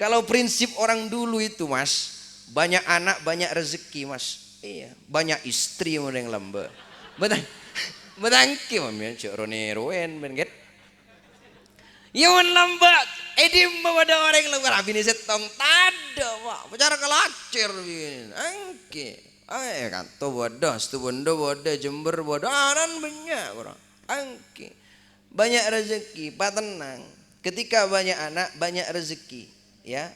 Kalau prinsip orang dulu itu mas, banyak anak banyak rezeki mas. Iya, banyak istri yang lamba. Betul. Betangki mami cok rone roen benget. Yawan lambat. Edim pada orang yang lebih rapi setong tada pak. Bicara kelacir begini. Angke. Kan tu bodoh, tu bondo bodoh, Jember bodoh. Anan banyak orang. Angke. Banyak rezeki, pak tenang. Ketika banyak anak, banyak rezeki. Ya.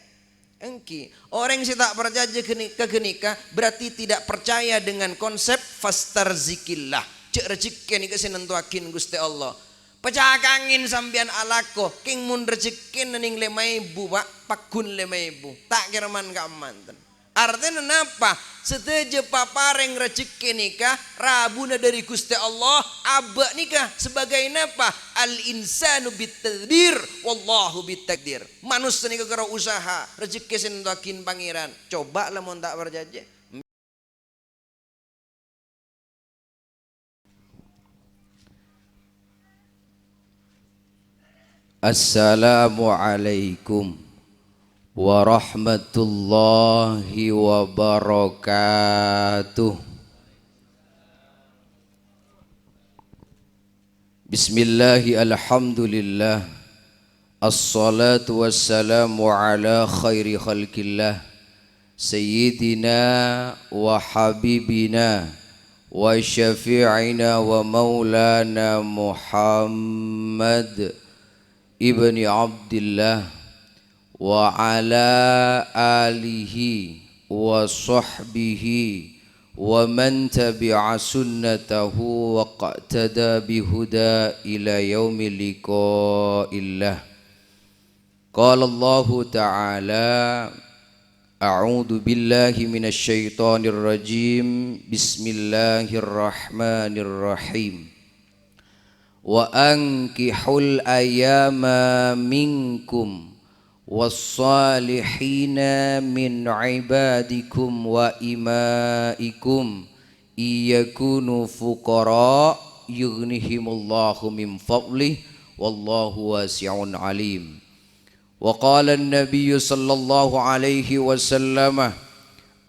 Angke. Orang yang tak percaya kegenika berarti tidak percaya dengan konsep fastarzikillah. Cek rezeki ni kasi nentuakin Gusti Allah. Pecah angin sambian alako king mun rezekin nening 5.000 pak pakun 5.000 tak kiraman kamanten artinya napa seteja papareng rezeki nikah rabuna dari Gusti Allah abak nikah sebagai napa al insanu bitadbir wallahu bitakdir manusia nikah karo usaha rezeki sentuakin pangeran coba lah mun tak berjanji. Assalamualaikum warahmatullahi wabarakatuh. Bismillahi alhamdulillah. Assalatu wassalamu ala khairi khalqillah Sayyidina wa habibina wa syafi'ina wa maulana Muhammad ibni Abdillah wa ala alihi wa sahbihi wa man tabi'a sunnatahu wa qa'tada bihuda ila yaumi liqa'illah. Qala Allah ta'ala a'udzu billahi minasy syaithanir rajim. Bismillahirrahmanirrahim. Wa ankihul ayama minkum wassalihina min ibadikum wa imaikum iyakunu fuqara yughnihimullahu min fadlih wallahu wasi'un alim. Wa qala an-nabiy sallallahu alaihi wasallam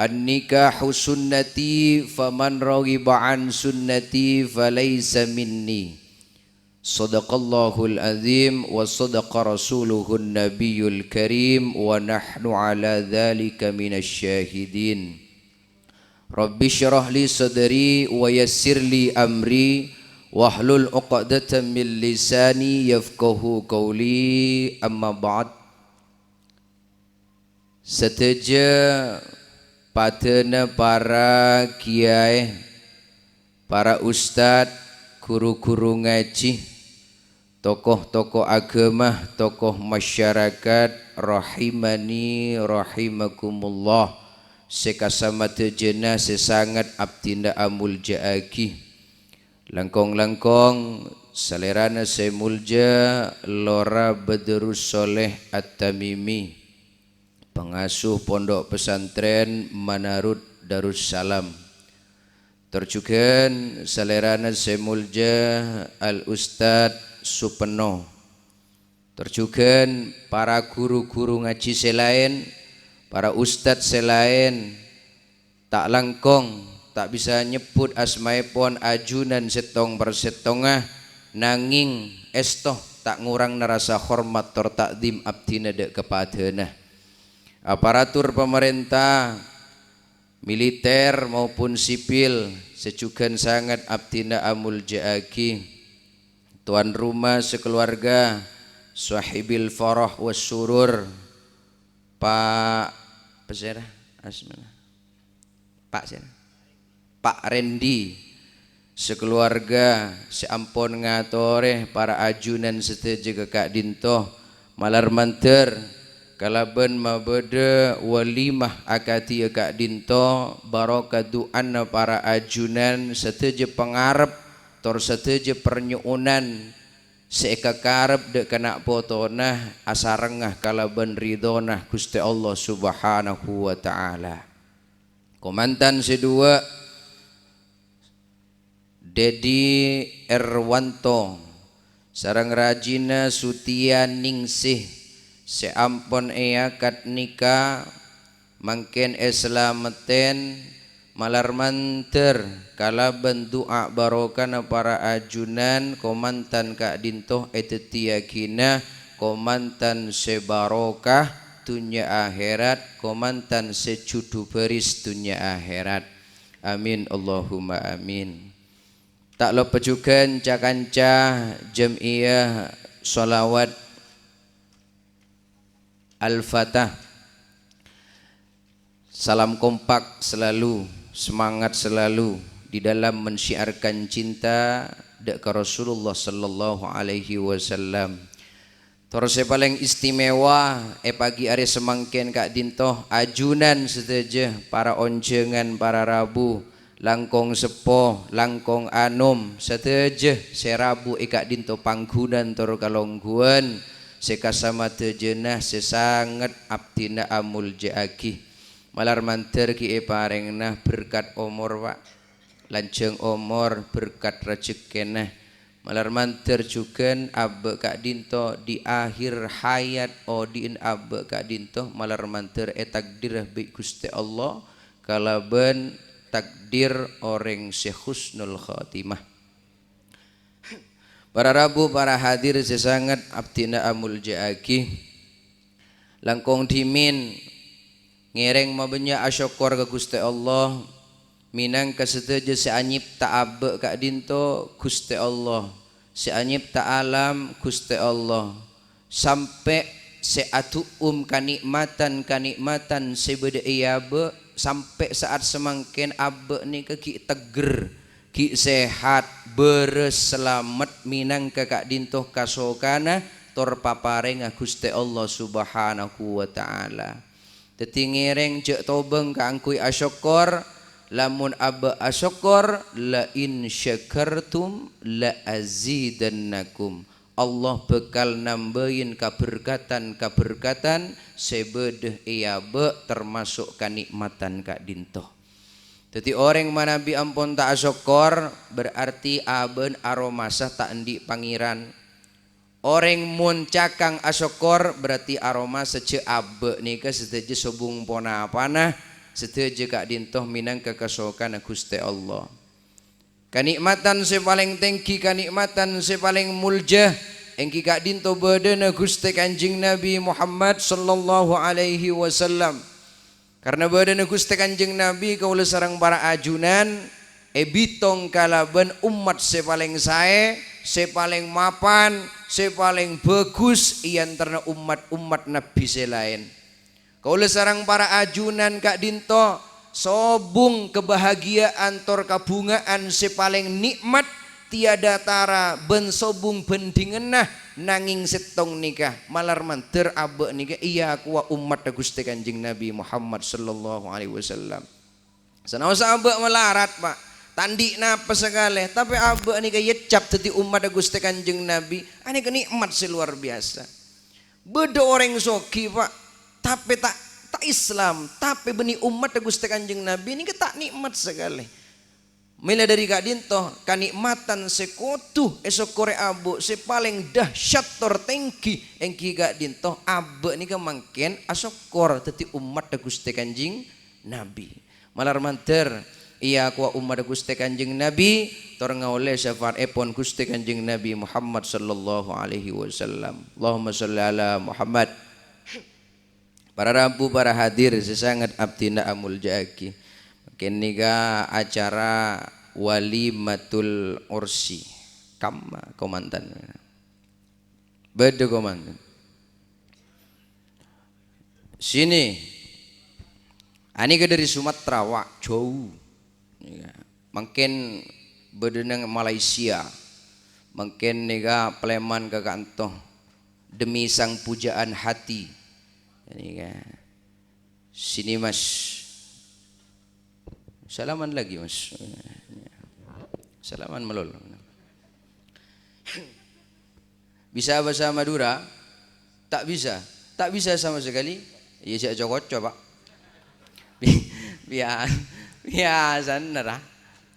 an-nikahu sunnati faman raghiba an sunnati falaysa minni. Sadaqallahul azim wa sadaqa rasuluhun nabiyul karim wa nahnu ala dhalika minasy syahidin. Rabbi syrah li sadri wa yassir li amri wahlul 'uqdatam min lisani yafqahu qawli amma ba'd. Seteja patena para kiai, para ustad, guru-guru ngaji, tokoh-tokoh agama, tokoh masyarakat, rahimani rahimakumullah, sekasamata jena sesangat abdinda amul jaaki, langkong-langkong salerana semulja Lora Badrus Soleh At-Tamimi, pengasuh pondok pesantren Manarut Darussalam. Terjugan salerana semulja Al-Ustad Supeno. Terjugan para guru-guru ngaji selain, para ustad selain, tak langkong, tak bisa nyebut asmaipun ajunan setong persetongah, nanging estoh tak ngurang narasa hormat tor takdim abdina dek kepadana. Aparatur pemerintah, militer maupun sipil, sejugan sangat abdina amul jaaki, tuan rumah sekeluarga, sahibil farah was surur, Pak Pesera Asmana, Pak Rendi sekeluarga, seampun ngatore para ajunan seteja Kak Dinto malar manter kalaban mabede walimah akati Kak Dinto barokatu anna para ajunan seteja pengarep tor seteja pernyuunan seeka karep dek kena potonah asarengah kalaban ridonah Gusti Allah subhanahu wa ta'ala. Komandan sedua Dedi Erwanto sareng Rajina Sutia Ningsih seampun kat nikah mangken islameten malar manter kala bendoa barokana para ajunan komantan kak dintoh etetiakina komantan sebarokah dunya akhirat komantan secudu beris dunya akhirat amin Allahumma amin. Tak lupa juga kanca jamiah sholawat Al-Fatah. Salam kompak selalu, semangat selalu di dalam mensyiarkan cinta ke Rasulullah sallallahu alaihi wasallam. Terus paling istimewa pagi hari semangkin kak dintoh ajunan seteja para oncengan para rabu langkong sepo langkong anom seteja serabu kak dintoh panggunan tor kalongguan sekasama tejenah sesangat abdina amul jaaki malar manter ki parengna berkat umur pak lanceng umur berkat rezekenah malar manter juga abbe kak dinto di akhir hayat odin abbe kak dinto malar manter takdir bi Gusti Allah kalaben takdir orang sehusnul khatimah. Para rabu para hadir sesangat abdina amul jaaki langkong dimin ngereng mabenya asyukur ke Gusti Allah minang kesetuju seanyip tak abbe kak dinto Gusti Allah seanyip tak alam Gusti Allah sampai seatu kanikmatan sebeda iyabe sampai saat semangkin abbe ni ke ki teger ki sehat berselamat minang ke kak dinto kasokana tor papareng Gusti Allah subhanahu wa ta'ala tetingereng cek tobeng kaangkui asyukur lamun abba asyukur la in syakartum la azidannakum Allah bekal nambahin kaberkatan sebedeh iyabe termasuk kanikmatan kak dintoh. Jadi orang mana bi ampun tak asyukur berarti aben aromasah tak endi pangeran. Orang mun cakang asyukur berarti aroma sece abe nika seteje sobung pona panah seteje kak dintoh minang kekesokan Gusti Allah. Kanikmatan sepaling tinggi kanikmatan sepaling mulja engki kak dinto bedena Gusti Kanjeng Nabi Muhammad sallallahu alaihi wasallam. Karena bedena Gusti Kanjeng Nabi kaula sareng para ajunan bitong kalaban umat sepaling sae sepaling mapan sepaling bagus iantarna umat-umat Nabi selain. Kaula sareng para ajunan kak dinto sobung kebahagiaan tor kabungaan sepaling nikmat tiada tara ben sobung bendingenah nanging setong nikah malar manter abe nikah iya aku umat Gusti Kanjeng Nabi Muhammad sallallahu alaihi wasallam. Sanaosa abe melarat pak tandi napa segala tapi abe nikah yecap tadi umat Gusti Kanjeng Nabi ane kenikmat seluar biasa. Beda orang soki pak tapi tak Islam tapi benih umat Gusti Kanjeng Nabi ini tak nikmat sekali. Mila dari kak dintoh kanikmatan sekutu esok kore abu sepaling dahsyat tertinggi engki kak dintoh abu ini kemangken asokor teti umat Gusti Kanjeng Nabi. Malar manter iya kuah umat Gusti Kanjeng Nabi torngaule syafaat epon Gusti Kanjeng Nabi Muhammad sallallahu alaihi wasallam. Allahumma sholli ala Muhammad. Para rabu para hadir sesangat abdina amul jaaki. Kini ga acara walimatul ursi kamma komandan. Beda komandan. Sini. Ani ke dari Sumatera wak jauh. Mungkin bedenang Malaysia. Mungkin nega Pleman ke kantoh demi sang pujaan hati. Ini kan sini mas salaman lagi mas salaman melol bisa bahasa Madura tak bisa sama sekali iya saya cokot pak biasa nerah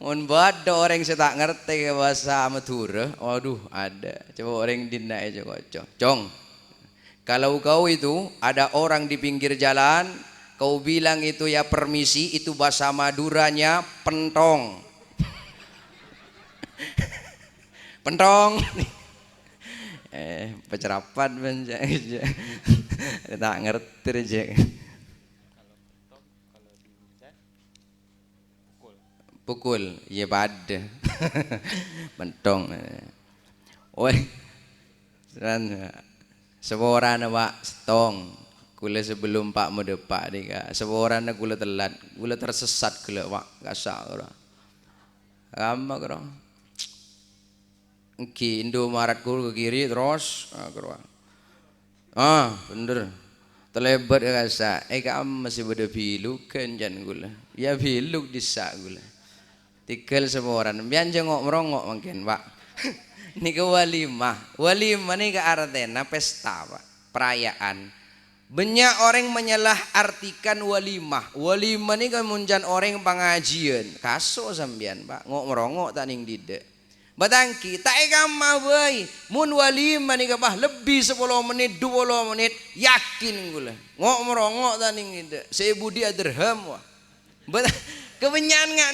mun bada orang saya tak ngerti bahasa Madura waduh ada coba orang dina aja cocok cong Kalau kau itu ada orang di pinggir jalan, kau bilang itu ya permisi, itu bahasa Maduranya pentong. Pentong. Pecerapan banja. Tak ngerti aja. Pukul, iya pada. Pentong. Oi. Seorang pak setong. Kula sebelum pak mau depak nika. Seorang kula telat. Kula tersesat kula pak. Gasak kira. Lama kira. Ki Indomaret kula ke kiri terus. Kira. Bener. Terlebat gasak. Kamu masih pada biluk kan jan kula. Ya biluk disak kula. Tikel seorang. Biar jengok merongok mungkin pak. Ini ke walimah. Walimah ini ke artinya pesta pak. Perayaan. Banyak orang menyalah artikan walimah. Walimah ini kan munjan orang pengajian. Kaso sambian pak. Ngok merongok tak ning didek. Batangki tak ekama boy. Mun walimah ini bah lebih 10 menit 20 menit yakin gula. Ngok merongok tak ning didek. Saya budi dirham wah. Kebenyan ngak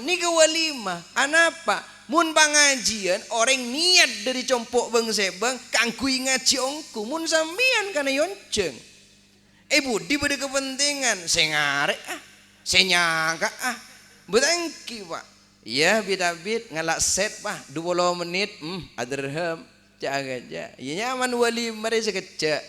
nika walimah. Anapa? Mun pengajian orang niat dari compok bang sebang kangkui ngaji ongku mun sambian kana yonceng. Budi pada kepentingan saya ngarek saya nyangka betangki pak. Ya bidabit ngalak set pak 20 menit adirham jaga aja. Ya nyaman walimah dari sekecak.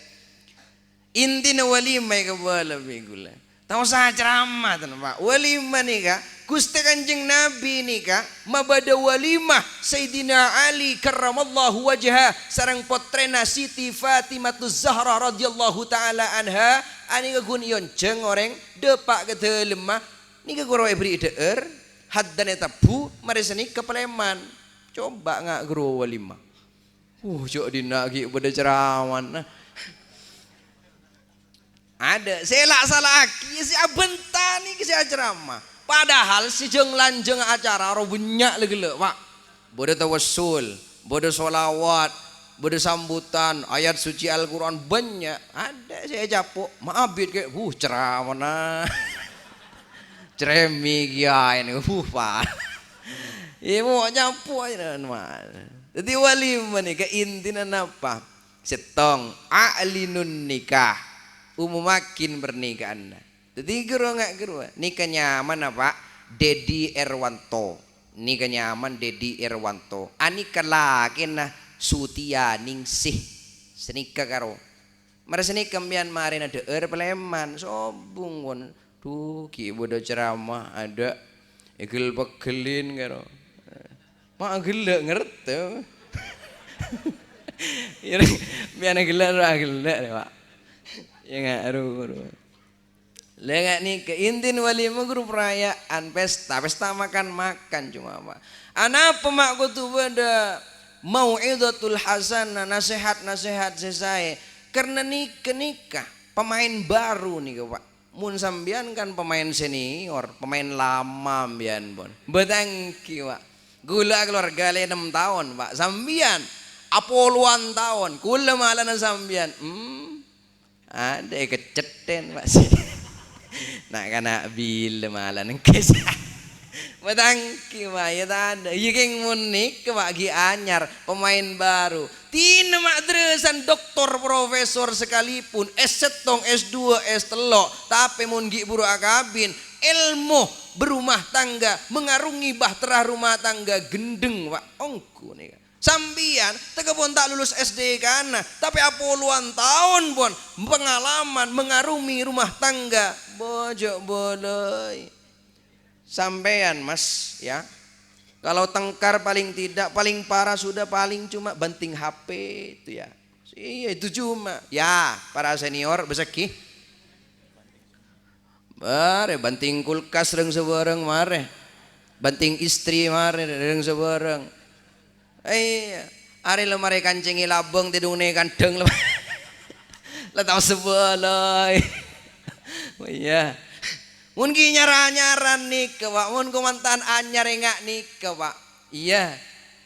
Intina walimah ke bola begula. Tahu sah ceramah tuh pak. Walimah nih kak. Gusti Kanjeng Nabi nih kak. Mabada walimah Sayyidina Ali karramallahu wajah. Sarang potrena Siti Fatimatuz Zahra radhiyallahu taala anha. Ani kagun yonceng orang depak kata lemah. Nih kak guru beri deer. Haddan etapu maresani kepaleman. Coba nggak guru walimah. Cok dinagi pada cerawan. Ada selak salah aki si abentani si ceramah. Padahal si jeng lanjeng acara ro banyak lagi le pak. Bodo tawassul, bodo solawat, bodo sambutan, ayat suci Al-Quran banyak. Ada saya capuk, maafin kayak ceramah nah. Ceremi kia ini pak. Ibu nyapu aja mas. Jadi walimah nih ke intinya apa? Setong a'linun nikah. Umumakin pernikahan. Jadi guru nggak guru. Nikah nyaman apa? Dedi Erwanto. Nikah nyaman Dedi Erwanto. Ani kelakin nah Sutia Ningsih. Senikah karo. Mari senikah kambian marin ada peleman. Sobung kon. Tuh ki bodoh ceramah ada. Egel pegelin karo. Mak gelak ngerti. Biar gelak gelak pak. Ya nggak aduh. Lengak nih keintin walimah guru perayaan pesta makan cuma apa? Anak pemakku tuh pada mau'idatul hasanah nasihat selesai karena nikah pemain baru nih pak. Mun sambian kan pemain senior, pemain lama mbian bon. Betangki pak. Gula keluarga 6 tahun pak. Sambian apoluan tahun. Kula malah sambian. Ada keceten pak sih. Nak kena bila malah nengkes. Betangki pak ya ada. Yiking munik ke bagi anyar pemain baru. Tina madrasan doktor profesor sekalipun S1 S2 S3 tapi mun gi buru akabin ilmu berumah tangga mengarungi bahtera rumah tangga gendeng pak ongku nih. Sambian tegapun tak lulus SD kana tapi apoluan tahun pun pengalaman mengarungi rumah tangga bojo boleh sampean mas ya. Kalau tengkar paling tidak paling parah sudah paling cuma banting HP itu ya. Iya itu cuma ya para senior beseki bare banting kulkas reng sebareng mare banting istri mare reng sebareng. Ari lemari kancingi labeng tidung kandeng lah tahu sebelai. Oh iya. Mun ki nyaran nikah pak, mun kumantan anyar enggak nikah pak. Iya.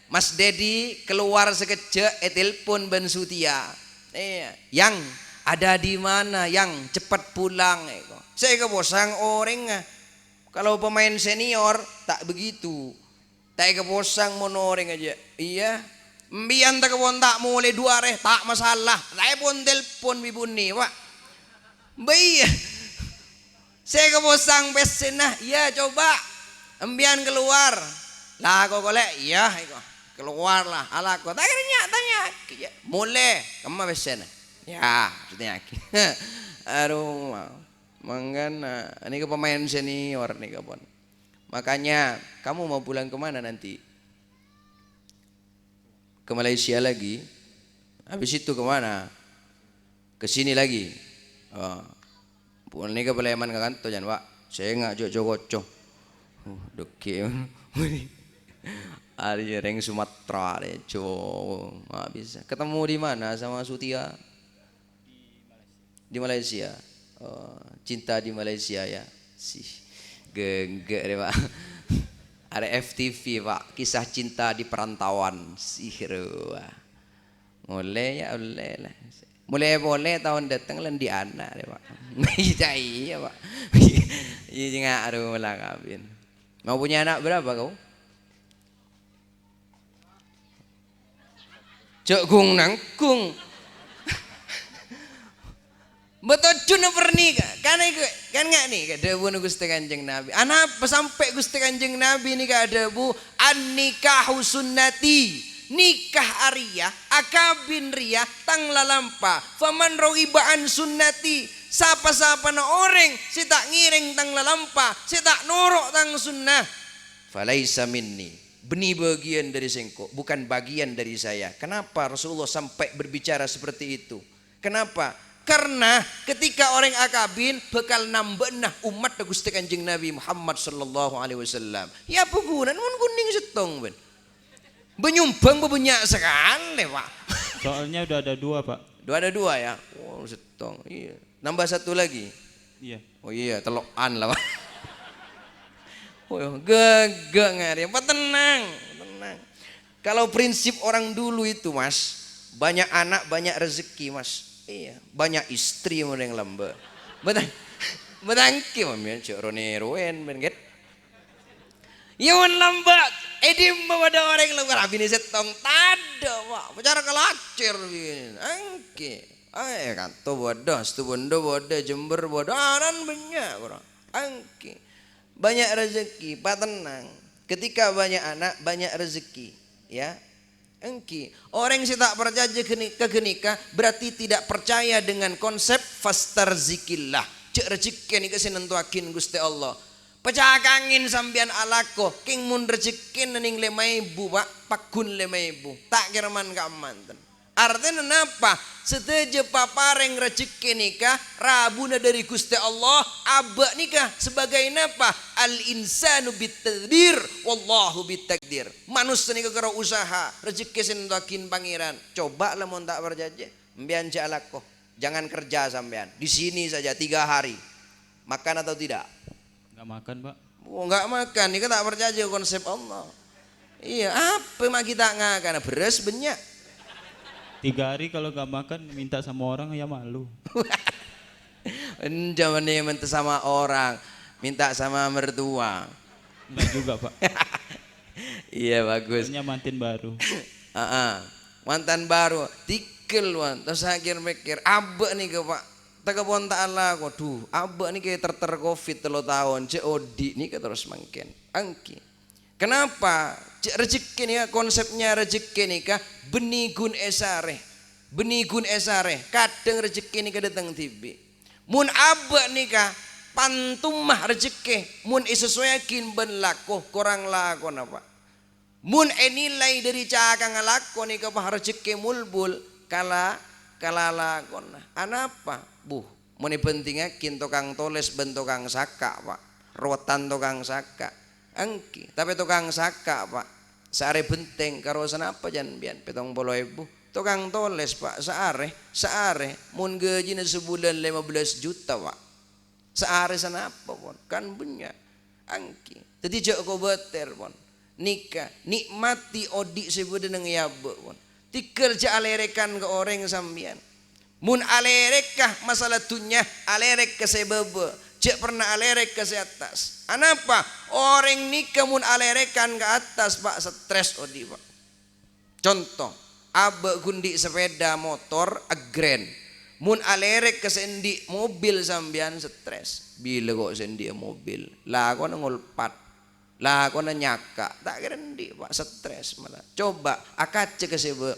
Mas Dedi keluar sekejap telepon Ben Sutia. Iya, yang ada di mana, yang cepat pulang. Saya kebosang orang. Kalau pemain senior tak begitu. Tak kebosang monoring aja. Iya. Mbian tak kebon tak mulai dua tak masalah. Saya pun telepon bibuni, Pak. Iya. Saya kebosang besenah. Iya coba. Mbian keluar. Lah kok golek. Iya. Keluarlah. Ala kok. Tanya. Mulai. Kamu besen. Ya. Maksudnya. Aduh. Mangana. Ini ke pemain senior nih kapon. Makanya kamu mau pulang kemana nanti? Ke Malaysia lagi? Habis itu kemana? Ke sini lagi? Oh. Pulang ni ke Palembang ke kantor jangan Pak. Saya nggak joko-joko. Deki. Ada yang Sumatera deh, nggak bisa. Ketemu di mana sama Sutia? Di Malaysia. Oh, cinta di Malaysia ya. Sih. Gegek deh Pak. Ada FTV Pak, kisah cinta di perantauan. Siru. Mulai ya boleh lah. Mulai tahun datang di anak deh Pak. Iya Pak. Iya nggak ada malah kawin. Mau punya anak berapa kau? Cok gung nangkung. Betul cuna pernikah, kan nggak nih kada bu Gusti Kanjeng Nabi. Anak sampai Gusti Kanjeng Nabi nih kada bu an-nikahu sunnati, nikah Arya akabin ria tang lalampa. Faman roibaan sunnati, sapa na orang si tak ngiring tang lalampa, si tak norok tang sunnah. Falaisa minni, benih bagian dari sengko, bukan bagian dari saya. Kenapa Rasulullah sampai berbicara seperti itu? Kenapa? Karena ketika orang akabin bakal nambah umat Gusti Kanjeng Nabi Muhammad sallallahu alaihi wasallam. Ya pugunan mun kuning setong ben. Benyumbang bebanyak sekali, Pak. Soalnya udah ada dua, Pak. Ada dua ya. Oh, setong. Iya. Nambah satu lagi. Iya. Oh iya, telokan lah, Pak. Oh, gegek ngari. Pak tenang. Kalau prinsip orang dulu itu, Mas, banyak anak banyak rezeki, Mas. Iya, banyak istri yang lamba. Betangki mami cok roneroen benget. Yawan lambat, edim pada orang lamba abini setong tada, Pak. Bicara kelacir begini. Angki. Kan tu bodoh, stu bondo bodoh, Jember bodoh, anan banyak orang. Angki. Banyak rezeki, Pak tenang. Ketika banyak anak, banyak rezeki, ya. Engki. Orang yang tak percaya ke nikah berarti tidak percaya dengan konsep fastarzikillah. Cek rezeki ni kasi nentuakin Gusti Allah. Pecah angin sambian alako, king mun rezeki nening 5.000 Pak, pakun 5.000. Tak kiraman kamanten. Artinya kenapa? Seteja papareng rezeki nikah rabuna dari Gusti Allah, abak nikah sebagai napa? Al insanu bitadbir wallahu bitakdir. Manusia nikah karo usaha, rezeki sendakin pangeran. Coba lah mun tak berjanji, mbian jalako. Jangan kerja sampean. Di sini saja 3 hari. Makan atau tidak? Enggak makan, Pak. Oh, enggak makan, nikah tak berjanji konsep Allah. Iya, apa mak kita ngakan? Beres banyak. 3 hari kalau gak makan minta sama orang ya malu. Jangan minta sama orang, minta sama mertua. Enggak juga Pak. Iya bagus. Soalnya mantin baru. Mantan baru, tikel wan. Terus akhir mikir, abek nih ke Pak. Takabon tak Allah kok, duh, abek nih kayak terter covid 3 tahun, COD nih ke terus mangken. Angki. Kenapa? Rezeki nih konsepnya rezeki nih kah benigun esare. Benigun esare. Kadang rezeki nih datang tibi. Mun abak nih kah pantumah rezeki. Mun isesuaikin ben lako kurang lako napa. Mun nilai dari cakang lako nih kah rezeki mulbul kala lakon. Anapa? Mun pentingakin tukang toles ben tukang saka Pak. Rotan tukang saka. Angki, tapi tukang saka Pak, seare benteng karo senapa jan bian 70.000. Tukang toles Pak, seare, mun gajinya sebulan 15 juta Pak. Seare senapa pun, kan banyak. Angki, jadi jauh kau beter pun. Nikah, nikmati odik sebulan yang yabe pun. Tikerja alerekan ke orang sambian. Mun alerekah masalah dunya, alerek ke sebebe. Cek pernah alerek ke atas. Anapa? Orang nikah mun alerekan ke atas pak stres odi pak. Contoh, abe gundi sepeda motor agren. Mun alerek ke sendi mobil sambian stres. Bila kok sendi mobil, lah kau ngulpat, lah kau nyaka, tak kerendi pak stres malah. Coba akad cek ke sebe.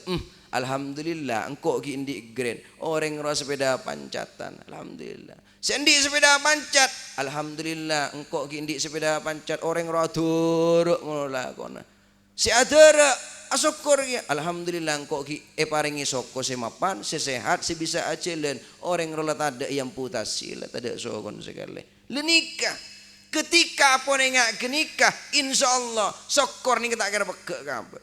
Alhamdulillah engkau gindi grand orang roh sepeda pancatan. Alhamdulillah sendi sepeda pancat. Alhamdulillah engkau gindi sepeda pancat orang roh turuk ngolah kona si adara asyukur ya. Alhamdulillah engkau paringi soko semapan sesehat si bisa acelen orang roh tada yang putasi lah tada sokon sekali lenikah ketika apa nengak kenikah insyaallah sokor nih kita kira peke kabe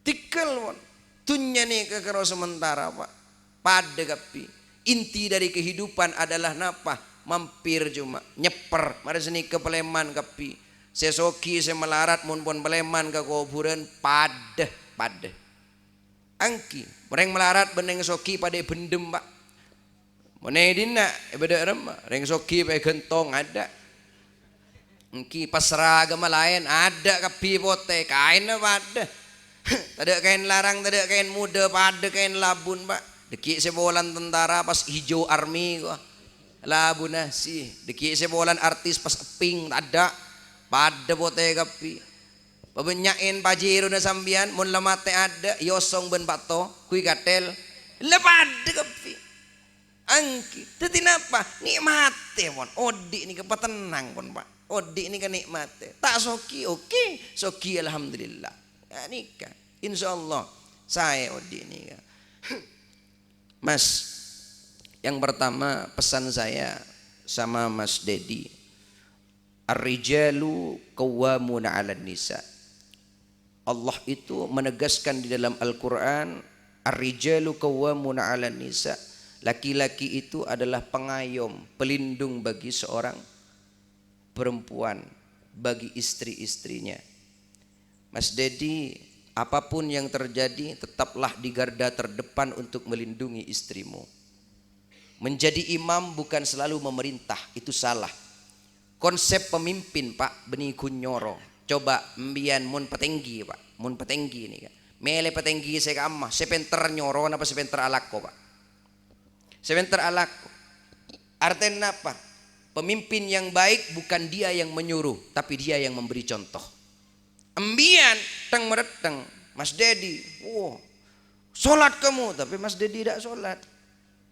tikal won. Tunya nih kekero sementara pak pada kapi inti dari kehidupan adalah napa mampir cuma nyeper mari sini ke Peleman kapi sesoki semelarat mun pun Peleman ke kuburan pada angki mereng melarat beneng soki pada bendem pak meneh dina beda remah reng soki pada gentong ada angki pasrah agama lain ada kapi pote kain pada Tada kain larang, tada kain muda, pada kain labun pak. Deki sebolan tentara pas hijau army gua. Labun nasi. Deki sebolan artis pas pink ada. Pada bote kapi. Pabenyain pajero na sambian, mun lamate ada, yosong ben pato, kui katel. Lepade kapi. Angki. Teti napa? Nikmate pon. Odi ni kepatenang pon pak. Odi ni kan nikmate. Tak soki oke, soki alhamdulillah. Ya, nikah insyaallah saya odi nikah. Mas, yang pertama pesan saya sama Mas Dedi, ar-rijalu qawwamuna 'alan nisa. Allah itu menegaskan di dalam Al-Qur'an ar-rijalu qawwamuna 'alan nisa. Laki-laki itu adalah pengayom, pelindung bagi seorang perempuan, bagi istri-istrinya. Mas Dedi, apapun yang terjadi tetaplah di garda terdepan untuk melindungi istrimu. Menjadi imam bukan selalu memerintah, itu salah. Konsep pemimpin pak beni kunyoro. Coba mbian mun petenggi pak, mun petenggi ini kan. Mele petenggi saya kamah, sepenter nyoro apa sepenter alako pak. Sepenter alako. Artinya apa? Pemimpin yang baik bukan dia yang menyuruh, tapi dia yang memberi contoh. Embian teng mereteng Mas Dedi, sholat kamu, tapi Mas Dedi tidak sholat,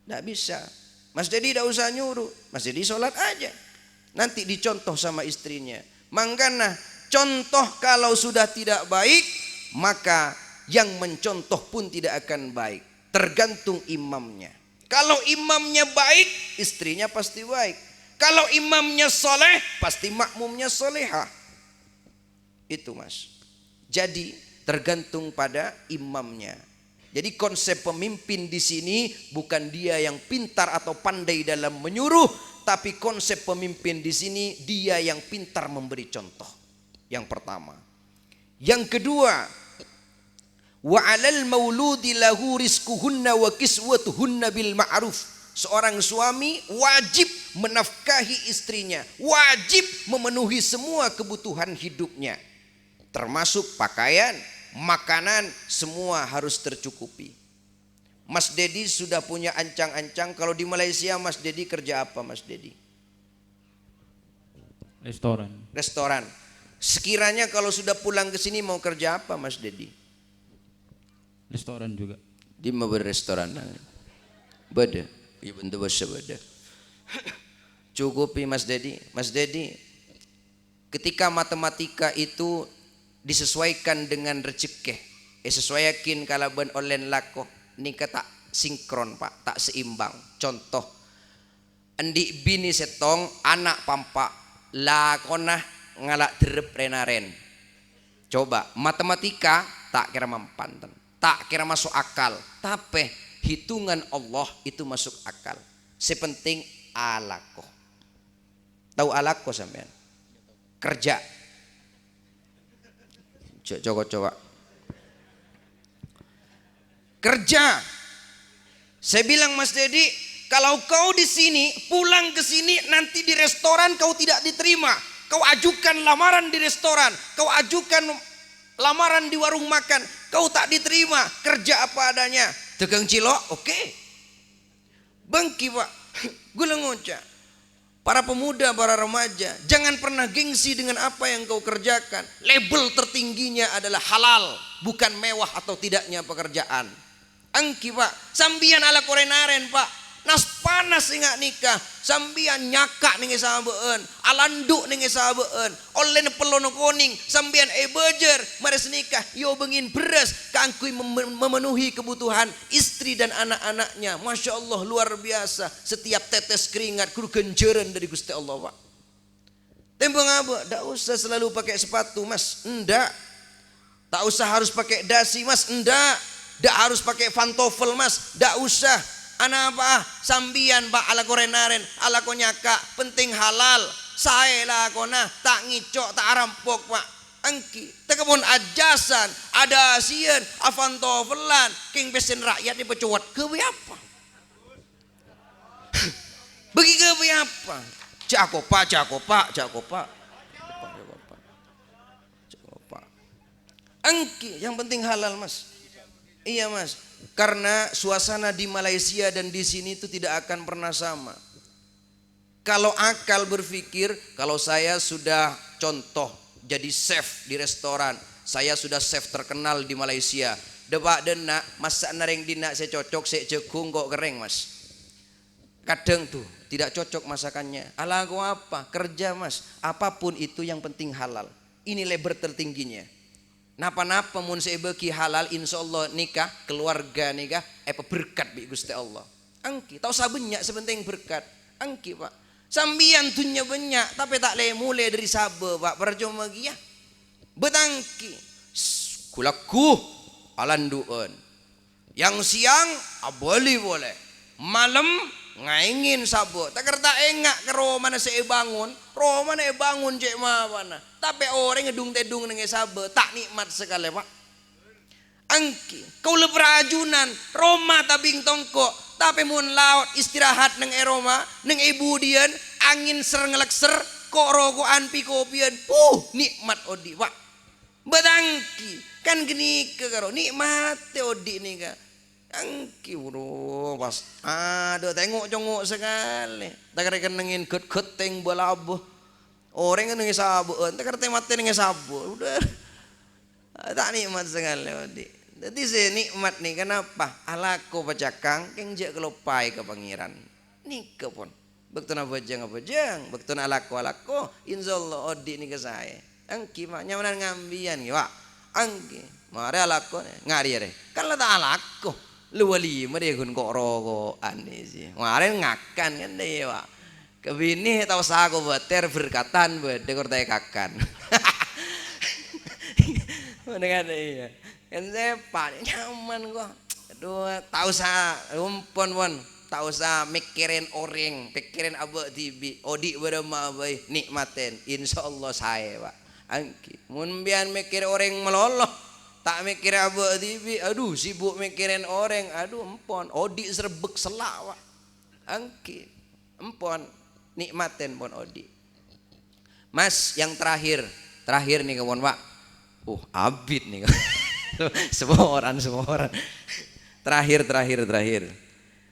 tidak bisa. Mas Dedi tidak usah nyuruh, Mas Dedi sholat aja. Nanti dicontoh sama istrinya. Makanya contoh kalau sudah tidak baik, maka yang mencontoh pun tidak akan baik. Tergantung imamnya. Kalau imamnya baik, istrinya pasti baik. Kalau imamnya soleh, pasti makmumnya solehah. Itu mas. Jadi tergantung pada imamnya. Jadi konsep pemimpin di sini bukan dia yang pintar atau pandai dalam menyuruh, tapi konsep pemimpin di sini dia yang pintar memberi contoh. Yang pertama. Yang kedua, wa 'alal mauludi lahu rizquhunna wa kiswatuhunna bil ma'ruf. Seorang suami wajib menafkahi istrinya, wajib memenuhi semua kebutuhan hidupnya. Termasuk pakaian, makanan, semua harus tercukupi. Mas Dedi sudah punya ancang-ancang. Kalau di Malaysia Mas Dedi kerja apa Mas Dedi? Restoran. Sekiranya kalau sudah pulang ke sini mau kerja apa Mas Dedi? Restoran juga. Di mana restoran? Beda. Iya bentuk bahasa beda. Cukupi Mas Dedi. Mas Dedi, ketika matematika itu disesuaikan dengan rezeki, sesuaikan kalau ben online lako, ni tak sinkron pak, tak seimbang. Contoh, endi bini setong anak pampak lakona ngalak derep renaren. Coba matematika tak kira mampan, tak kira masuk akal, tapi hitungan Allah itu masuk akal. Sepenting alako. Tahu alako sampean? Kerja. Coba kerja Saya bilang, Mas Dedi, kalau kau di sini, pulang ke sini, nanti di restoran kau tidak diterima. Kau ajukan lamaran di restoran, kau ajukan lamaran di warung makan, kau tak diterima, kerja apa adanya. Tegang cilok, oke. Bangki Pak, gue ngoca. Para pemuda, para remaja, jangan pernah gengsi dengan apa yang kau kerjakan. Label tertingginya adalah halal, bukan mewah atau tidaknya pekerjaan. Angki Pak, sambian ala korenaren Pak. Nas panas ingat nikah, sambian nyakak ning sabeun, alanduk ning sabeun, olen pelono kuning, sambian bejer mares nikah, yo bengin beras, kangkui memenuhi kebutuhan istri dan anak-anaknya. Masya Allah luar biasa, setiap tetes keringat kudu genjeren dari Gusti Allah Pak. Tembong apa? Ndak usah selalu pakai sepatu Mas, enggak. Tak usah harus pakai dasi Mas, enggak. Ndak harus pakai pantofel Mas, ndak usah. Anak apa? Sambian Pak ala korenaren, ala konyaka, penting halal. Saya lah kona, tak ngicok, tak rampok Pak. Angki, tekepun ajasan, ada asian, afantovelan, king pesen rakyat di pecuat. Kewe apa? Bagi kewe apa? Cakopa. Angki, yang penting halal Mas. Iya Mas, karena suasana di Malaysia dan di sini itu tidak akan pernah sama. Kalau akal berpikir, kalau saya sudah contoh jadi chef di restoran, saya sudah chef terkenal di Malaysia. Debak denak, masak nareng dina saya cocok, saya jagung kok kering Mas. Kadang tuh tidak cocok masakannya. Alah aku apa? Kerja Mas. Apapun itu yang penting halal. Ini label tertingginya. Napa-napa mun saya bagi halal, insya Allah nikah, keluarga nikah, berkat bi Gusti Allah. Angki, tahu sabenyak sebenting berkat. Angki Pak. Sambian tunya banyak, tapi tak le mulai dari sabe Pak. Percuma lagi ya. Betangki, kulaku alanduan. Yang siang boleh. Malam ngaingin sabo. Tak kerta engak ke mana saya bangun. Mana bangun cek mana. Tapi orang ngedung tedung dengan sabe tak nikmat sekali Pak. Angki, kau leperajunan Roma tabing tongko, tapi mun laut istirahat neng Roma, neng ibu dian angin ser kok rokokan pikopian, nikmat odi Pak. Bedangki, kan gini ke karo nikmat odi nih ka. Angki bro, pas aduh tengok congok sekali. Tak kira nengin keteng balabuh. Orang kan nengis sabu, tak kira mati nengis sabu, udah tak nikmat sekali. Jadi saya nikmat nih, kenapa? Alako pacakang, kenjak kelopai ke pangeran. Nikah pun, bektuna bajang, bektuna alako, insyaallah odi nih ke saya. Angki mak nyamanan ngambian, wak. Angki, mari alako, ngari re. Kalau tak alako, lu wali, mari kun kok rokokan nih sih. Mari ngakan kan deh, wak. Kebini tahu sago beter berkatan dekor tay kakan. Dengan iya. Kan saya pak nyaman kok. Aduh, tahu sa rumpon tahu sa mikirin orang, pikirin abah tibi, odi berema bayi nikmatin. Insyaallah saya Pak. Angki, mun bian mikir orang meloloh, tak mikir abah tibi. Aduh, sibuk mikirin orang. Aduh, empon, odi serbek selak Pak. Angki, empon. Nikmatin pon odi. Mas yang terakhir nih kawan Pak. Abid nih. semua orang. Terakhir.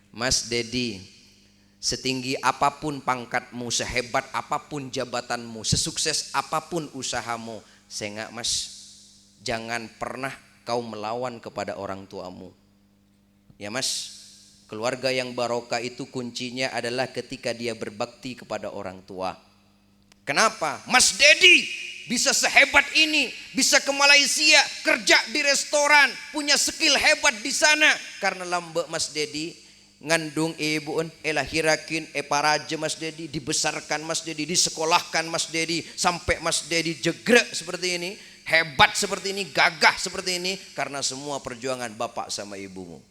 Mas Dedi, setinggi apapun pangkatmu, sehebat apapun jabatanmu, sesukses apapun usahamu, saya enggak Mas, jangan pernah kau melawan kepada orang tuamu. Ya Mas. Keluarga yang barokah itu kuncinya adalah ketika dia berbakti kepada orang tua. Kenapa? Mas Dedi bisa sehebat ini, bisa ke Malaysia, kerja di restoran, punya skill hebat di sana. Karena lambek Mas Dedi, ngandung ibu, lahirakin, paraja Mas Dedi, dibesarkan Mas Dedi, disekolahkan Mas Dedi, sampai Mas Dedi jegrek seperti ini, hebat seperti ini, gagah seperti ini, karena semua perjuangan bapak sama ibumu.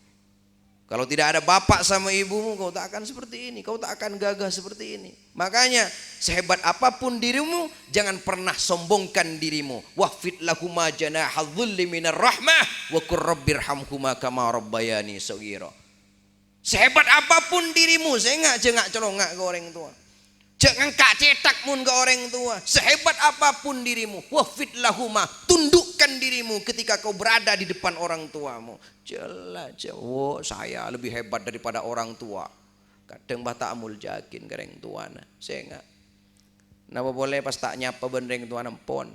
Kalau tidak ada bapak sama ibumu, kau tak akan seperti ini, kau tak akan gagah seperti ini. Makanya sehebat apapun dirimu, jangan pernah sombongkan dirimu. Wahfid lahuma janahadh dhulli minar rahmah wa qur rabbirhamhuma kama rabbayani shaghira. Sehebat apapun dirimu, saya nggak celongak ke orang tua. Jangan kak cetak mun ke orang tua. Sehebat apapun dirimu, wafid lahuma, tundukkan dirimu ketika kau berada di depan orang tuamu. Jelas, oh saya lebih hebat daripada orang tua. Kadang bata amul jakin ke orang tua. Saya nggak. Napa boleh pas tak nyapa bendeng tua nempon.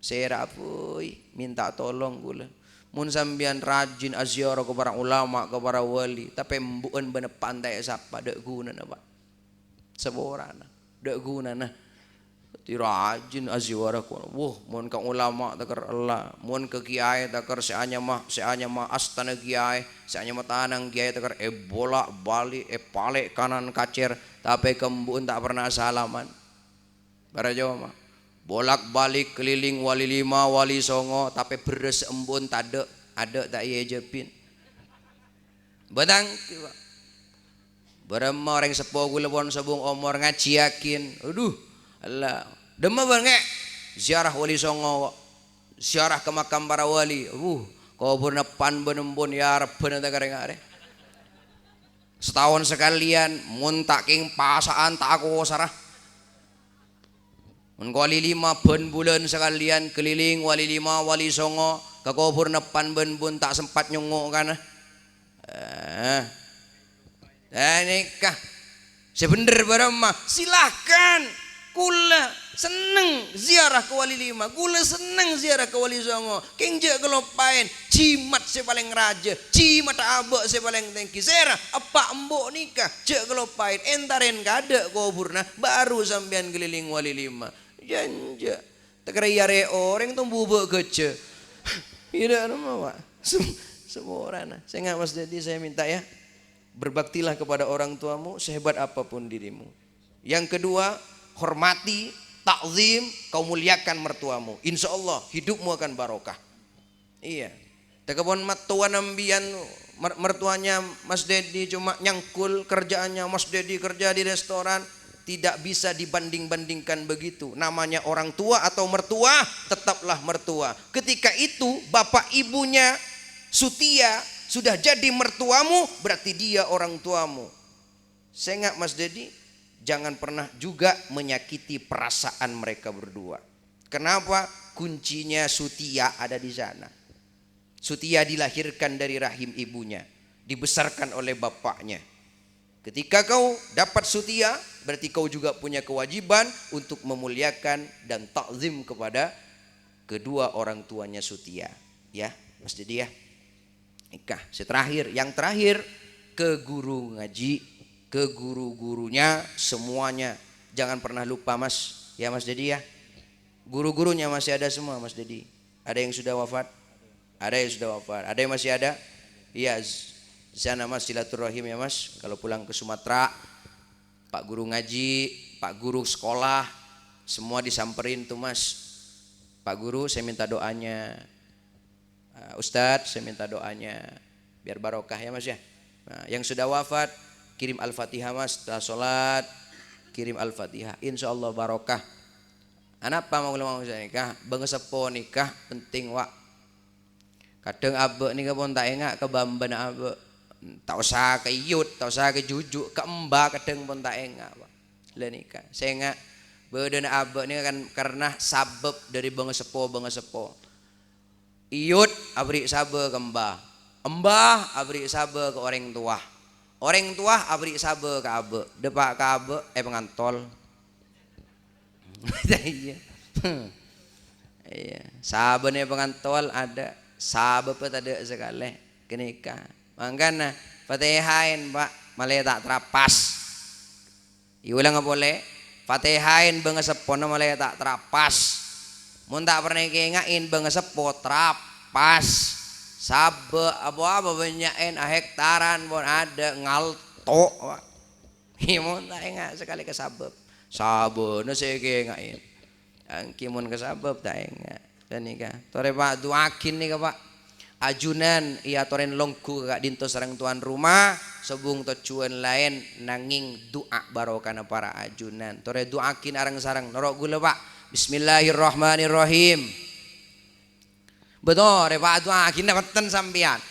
Saya rapui, minta tolong gula. Mun sambian rajin aziarah ke para ulama, ke para wali, tapi mbuan bener pantai sapa dek guna na pak. Seborana dek guna nah. Ti rajin aziarah ko. Wah, mun ka ulama takar Allah, mun ke kiai takar seanya mah astana kiai, seanya mah tanang kiai takar bolak balik pale kanan kacer, tapi kembun tak pernah salaman. Para Jawa mah bolak balik keliling wali 5 wali songo tapi beres embun tak ada tak iya jepin badang tiba berema orang sepo gula pon sabung omor ngaji yakin aduh Allah demam banget ziarah wali songo ziarah ke makam para wali kau bernepan benembun ya Rabbana tak kareng setahun sekalian mun tak king pasaan tak aku sarah. Wali 5 ben bulan sekalian keliling wali 5 wali songo ke kubur nepan ben bun tak sempat nyunguk kan nikah sebener barama silahkan kula seneng ziarah ke wali 5 kula seneng ziarah ke wali songo kenje kelopain cimat saya paling raja cimat abek saya paling tengki sera apa embok nikah je kelopain entaren kada kuburna baru sampean keliling wali 5 janja tak kira orang tuh bubuk kece tidak nama pak semua orang saya nggak mas jadi saya minta ya berbaktilah kepada orang tuamu sehebat apapun dirimu. Yang kedua hormati takzim kau muliakan mertuamu insya Allah hidupmu akan barokah. Iya tekapun matuan ambian mertuanya Mas Dedi cuma nyangkul kerjaannya Mas Dedi kerja di restoran. Tidak bisa dibanding-bandingkan begitu. Namanya orang tua atau mertua, tetaplah mertua. Ketika itu bapak ibunya Sutia sudah jadi mertuamu, berarti dia orang tuamu. Saya nggak Mas Dedi, jangan pernah juga menyakiti perasaan mereka berdua. Kenapa? Kuncinya Sutia ada di sana. Sutia dilahirkan dari rahim ibunya, dibesarkan oleh bapaknya. Ketika kau dapat Sutia, berarti kau juga punya kewajiban untuk memuliakan dan takzim kepada kedua orang tuanya Sutia. Ya, Mas Dedi ya. Nikah. Yang terakhir ke guru ngaji, ke guru-gurunya semuanya. Jangan pernah lupa Mas. Ya Mas Dedi ya. Guru-gurunya masih ada semua Mas Dedi. Ada yang sudah wafat? Ada yang sudah wafat. Ada yang masih ada? Iya. Sana Mas silaturahim ya Mas. Kalau pulang ke Sumatera, Pak guru ngaji, Pak guru sekolah, semua disamperin tuh Mas. Pak guru saya minta doanya, Ustadz saya minta doanya, biar barokah ya Mas ya. Nah, yang sudah wafat kirim Al-Fatihah Mas, setelah sholat kirim Al-Fatihah, insya Allah barokah. Anak apa mau saya nikah, bang sepo nikah penting wak. Kadang abe nikah pun tak enggak kebamban abe. Tak usah ke iyut, tak usah ke jujuk, ke embak kadang pun tak enggak pak. Lah nikah, saya enggak beden abek ini kan karena sabab dari bang sepo. Iyut abri sabe ke embah abri sabe ke orang tua abri sabe ke abe, depak ke abe pengantol. Iya, iya, sabene pengantol ada, sabab ada sekali kenikah. Makanya Fatihain Pak malah tak terapas. Iulang nggak boleh. Fatihain bang sepona malah tak terapas. Mun tak pernah kengain bang sepo terapas. Sabe apa banyakin hektaran pun ada ngalto. Mun tak enggak sekali ke sabab. Sabana saya kengain. Angkimun ke sabab tak enggak. Dan nikah. Tore Pak doakin nih Pak. Ajunan ia toren longku kak dinto sarang tuan rumah sebung tujuan lain nanging doa barokana para ajunan tore doakin arang sarang norok gula Pak Bismillahirrahmanirrahim betul Pak doakin dapatan sampean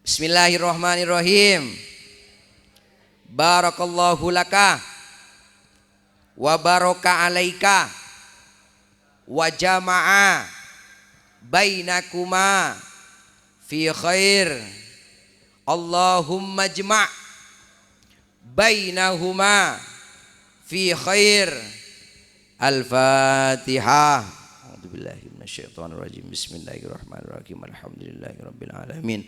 Bismillahirrahmanirrahim. Barakallahu laka wa baraka alaika wa jama'a bainakuma fi khair. Allahumma jma' bainahuma fi khair. Al-Fatihah. A'udzubillahi minasyaitonirrajim. Bismillahirrahmanirrahim. Alhamdulillahirabbil alamin.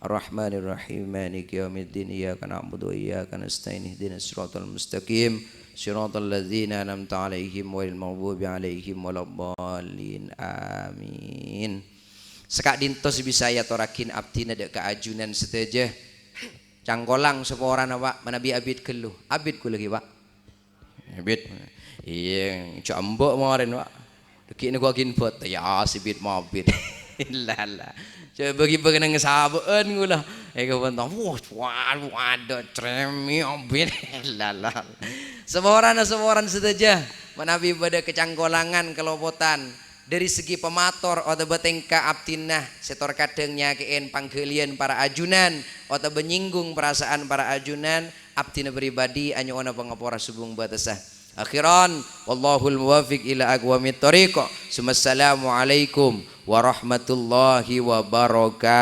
Ar-Rahmanir-Rahim. Maliki yaumiddin. Iyyaka na'budu wa iyyaka nasta'in. Ihdinas siratal mustaqim. Shiratal ladzina an'amta 'alaihim ghairil maghdubi 'alaihim waladdallin. Amin. Sekak dintos bisa ya torakin abdina dek keajunan seteje. Cangkolang seporan apa manabi abid keluh. Abid ku lagi, Pak. Abid. Iya, cambok kemarin, Pak. Deki ni gua ginpot ya sibit mabit. Lala. Coba bagi-bagi nang sabeun gula. Kau bentang, waduh, tremi abid. Lala. Semoran seteja. Manabi pada kecangkolangan kelopotan. Dari segi pemator atau betengka abtinah setor kadengnya keen panggelian para ajunan atau menyinggung perasaan para ajunan abtina pribadi anyo ona pangapora subung batasah. Akhiran wallahul muwafiq ila aqwamit thariq. Assalamualaikum warahmatullahi wabarakatuh.